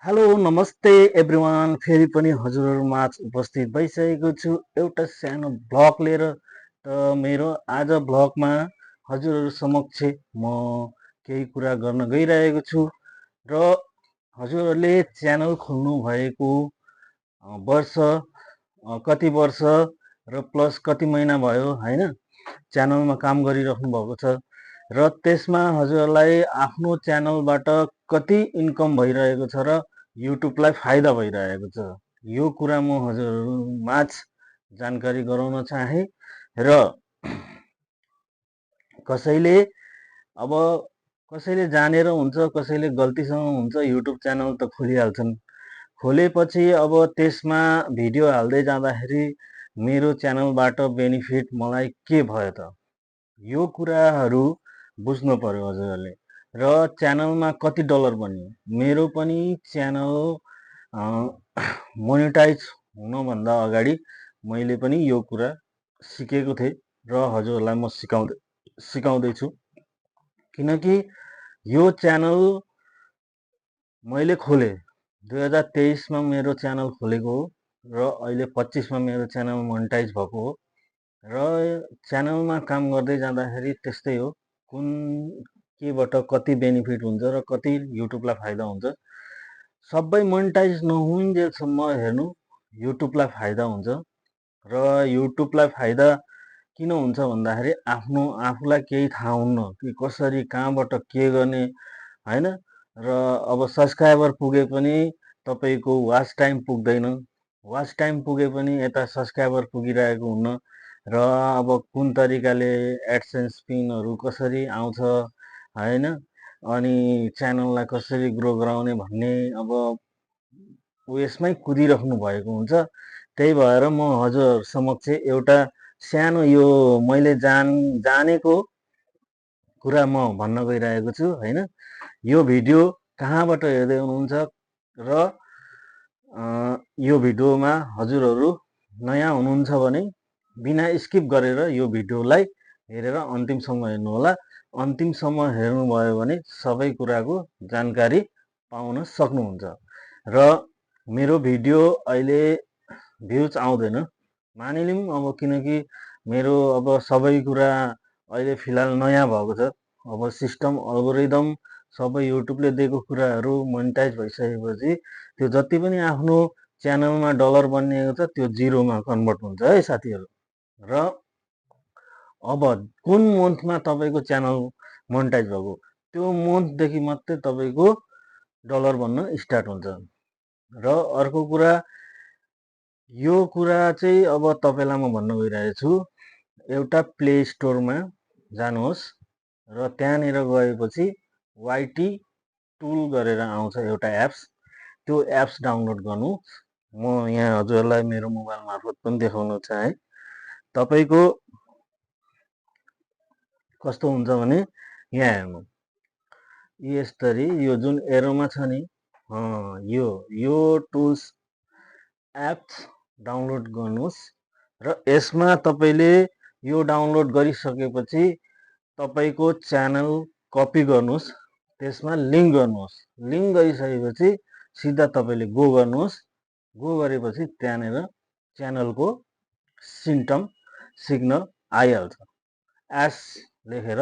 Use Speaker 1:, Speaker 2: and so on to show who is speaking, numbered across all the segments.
Speaker 1: Hello नमस्ते everyone, फेरि पनि हजुरहरूमाझ उपस्थित भइसकेको छु एउटा सानो भ्लग लिएर। त मेरो आज भ्लगमा हजुरहरू समक्ष म केही कुरा गर्न गइरहेको छु र हजुरहरूले च्यानल खोल्नु भएको वर्ष कति वर्ष र प्लस कति महिना भयो हैन, च्यानलमा काम गरिराख्नु भएको छ र त्यसमा हजुरहरूलाई आफ्नो च्यानलबाट कति इन्कम भइरहेको छ र युट्युबलाई फाइदा भइरहेको छ, यो कुरा म हजुरहरूमाझ जानकारी गराउन चाहे। र कसैले अब कसैले जानेर हुन्छ, कसैले गल्तीसँग हुन्छ, युट्युब च्यानल त खोलिहाल्छन्। खोलेपछि अब त्यसमा भिडियो हाल्दै जाँदाखेरि मेरो च्यानलबाट बेनिफिट मलाई के भयो त, यो कुराहरू बुझ्नु पर्यो हजुरहरूले। र च्यानलमा कति डलर बन्यो, मेरो पनि च्यानल मोनेटाइज हुनुभन्दा अगाडि मैले पनि यो कुरा सिकेको थिएँ र हजुरहरूलाई म सिकाउँदैछु। किनकि यो च्यानल मैले खोले 2023मा मेरो च्यानल खोलेको हो र अहिले 25मा मेरो च्यानल मोनेटाइज भएको हो। र च्यानलमा काम गर्दै जाँदाखेरि त्यस्तै हो, कुन केबाट कति बेनिफिट हुन्छ र कति युट्युबलाई फाइदा हुन्छ। सबै मोनेटाइज नहुन्जेलसम्म हेर्नु युट्युबलाई फाइदा हुन्छ। र युट्युबलाई फाइदा किन हुन्छ भन्दाखेरि आफूलाई केही थाहा हुन्न कि कसरी कहाँबाट के गर्ने हैन। र अब सब्सक्राइबर पुगे पनि तपाईँको वाच टाइम पुग्दैन, वाच टाइम पुगे पनि यता सब्सक्राइबर पुगिरहेको हुन्न। र अब कुन तरिकाले एडसेन्स पिनहरू कसरी आउँछ हैन, अनि च्यानललाई कसरी ग्रो गराउने भन्ने अब उयसमै कुदिराख्नु भएको हुन्छ। त्यही भएर म हजुर समक्ष एउटा सानो यो मैले जानेको कुरा म भन्न गइरहेको छु हैन। यो भिडियो कहाँबाट हेर्दै हुनुहुन्छ र यो भिडियोमा हजुरहरू नयाँ हुनुहुन्छ भने बिना स्किप गरेर यो भिडियोलाई हेरेर अन्तिमसम्म हेर्नुहोला। अन्तिमसम्म हेर्नुभयो भने सबै कुराको जानकारी पाउन सक्नुहुन्छ। र मेरो भिडियो अहिले भ्युज आउँदैन मानिलिउँ अब, किनकि मेरो अब सबै कुरा अहिले फिलहाल नयाँ भएको छ। अब सिस्टम अल्गोरिदम सबै युट्युबले दिएको कुराहरू मोनेटाइज भइसकेपछि त्यो जति पनि आफ्नो च्यानलमा डलर बनिएको छ त्यो जिरोमा कन्भर्ट हुन्छ है साथीहरू। र अब कुन मन्थमा तपाईँको च्यानल मोनेटाइज भएको त्यो मन्थदेखि मात्रै तपाईँको डलर बन्न स्टार्ट हुन्छ। र अर्को कुरा, यो कुरा चाहिँ अब तपाईँलाई म भन्न गइरहेको छु, एउटा प्ले स्टोरमा जानुहोस् र त्यहाँनिर गएपछि वाइटी टुल गरेर आउँछ एउटा एप्स, त्यो एप्स डाउनलोड गर्नु। म यहाँ हजुरहरूलाई मेरो मोबाइल मार्फत पनि देखाउन चाहे। तपाईँको कस्तो हुन्छ भने यहाँ हेर्नु, यसरी यो जुन एरोमा छ नि, यो टुल्स एप्स डाउनलोड गर्नुहोस्। र यसमा तपाईँले यो डाउनलोड गरिसकेपछि तपाईँको च्यानल कपी गर्नुहोस्, त्यसमा लिङ्क गर्नुहोस्। लिङ्क गरिसकेपछि सिधा तपाईँले गो गर्नुहोस्। गो गरेपछि त्यहाँनिर च्यानलको सिग्नल आइहाल्छ। एस लेखेर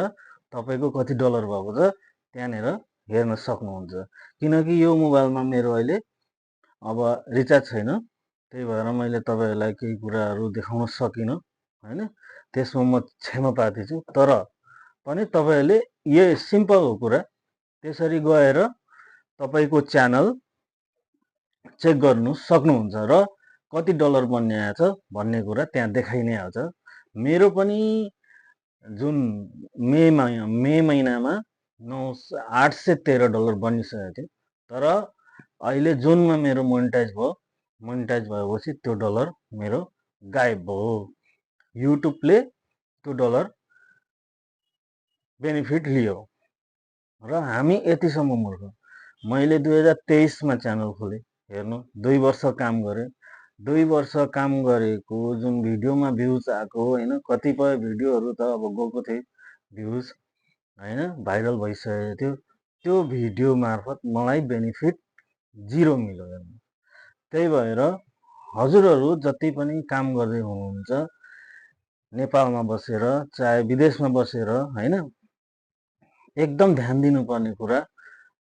Speaker 1: तपाईँको कति डलर भएको छ त्यहाँनिर हेर्न सक्नुहुन्छ। किनकि यो मोबाइलमा मेरो अहिले अब रिचार्ज छैन, त्यही भएर मैले तपाईँहरूलाई केही कुराहरू देखाउन सकिनँ हैन, त्यसमा म क्षमा प्रार्थी छु। तर पनि तपाईँहरूले यो सिम्पल हो कुरा, त्यसरी गएर तपाईँको च्यानल चेक गर्नु सक्नुहुन्छ र कति डलर बन्ने आएछ भन्ने कुरा त्यहाँ देखाइ नै हाल्छ। मेरो पनि जुन मे महिनामा 813 डलर बनिसकेको थियो, तर अहिले जुनमा मेरो मोनेटाइज भयो, मोनेटाइज भएपछि त्यो डलर मेरो गायब भयो। युट्युबले त्यो डलर बेनिफिट लियो र हामी यतिसम्म मूर्ख। मैले 2023मा च्यानल खोलेँ, हेर्नु 2 वर्ष काम गरेँ। 2 वर्ष काम गरेको जुन भिडियोमा भ्युज आएको होइन, कतिपय भिडियोहरू त अब गएको थिए भ्युज होइन, भाइरल भइसकेको थियो। त्यो भिडियो मार्फत मलाई बेनिफिट 0 मिल्यो हेर्नु। त्यही भएर हजुरहरू जति पनि काम गर्दै हुनुहुन्छ नेपालमा बसेर चाहे विदेशमा बसेर हैन, एकदम ध्यान दिनुपर्ने कुरा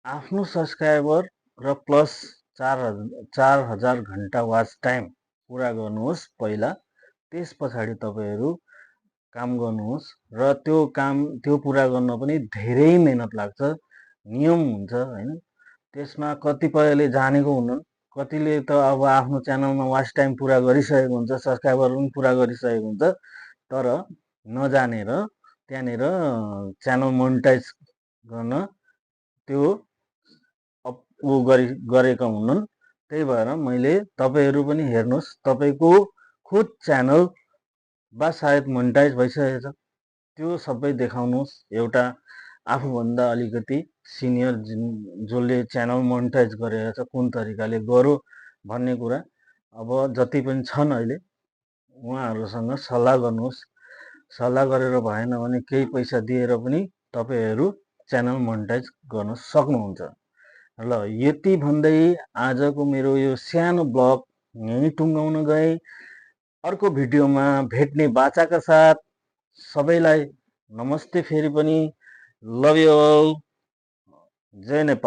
Speaker 1: आफ्नो सब्सक्राइबर र प्लस 4000 घण्टा वाच टाइम पुरा गर्नुहोस् पहिला, त्यस पछाडि तपाईँहरू काम गर्नुहोस्। र त्यो पुरा गर्न पनि धेरै मेहनत लाग्छ, नियम हुन्छ हैन। त्यसमा कतिपयले जानेको हुनन्, कतिले त अब आफ्नो च्यानलमा वाच टाइम पुरा गरिसकेको हुन्छ, सब्सक्राइबर पनि पुरा गरिसकेको हुन्छ, तर नजानेर त्यहाँनिर च्यानल मोनिटाइज गर्न त्यो गरेका हुनन्। त्यही भएर मैले तपाईँहरू पनि हेर्नुहोस्, तपाईँको खुद च्यानल बा सायद मोनिटाइज भइसकेछ, त्यो सबै देखाउनुहोस्। एउटा आफूभन्दा अलिकति सिनियर जसले च्यानल मोनिटाइज गरेर छ कुन तरिकाले गर्यो भन्ने कुरा अब जति पनि छन् अहिले उहाँहरूसँग सल्लाह गर्नुहोस्। सल्लाह गरेर भएन भने केही पैसा दिएर पनि तपाईँहरू च्यानल मोनिटाइज गर्न सक्नुहुन्छ। ल यति भन्दै आजको मेरो यो सानो ब्लग यहीँ टुङ्गाउन गए। अर्को भिडियोमा भेट्ने बाचाका साथ सबैलाई नमस्ते फेरि पनि। Love you all. जय नेपाल।